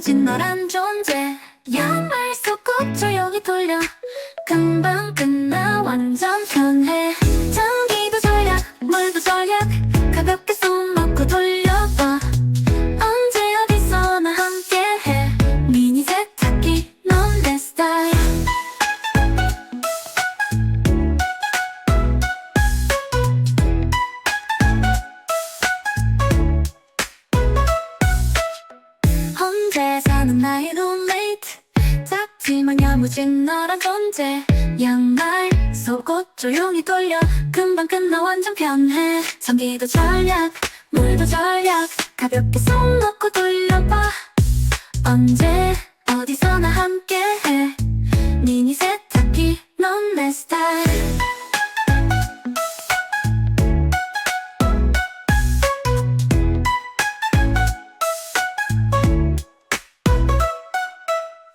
야무진 너란 존재. 양말 쏟고 조용히 돌려. 금방 끝나 완전 편해. 전기도 절약 물도 절약. 가볍게 손 놓고 돌려봐. 언제 어디서나 함께해. 미니세탁기 넌 내 스타일. 혼자 사는 나의 룸메이트. 작지만 야무진 너란 존재. 양말 속옷 조용히 돌려. 금방 끝나 완전 편해. 전기도 절약 물도 절약. 가볍게 손 놓고 돌려봐. 언제 어디서나 함께해. 미니 세탁기 넌 내 스타일.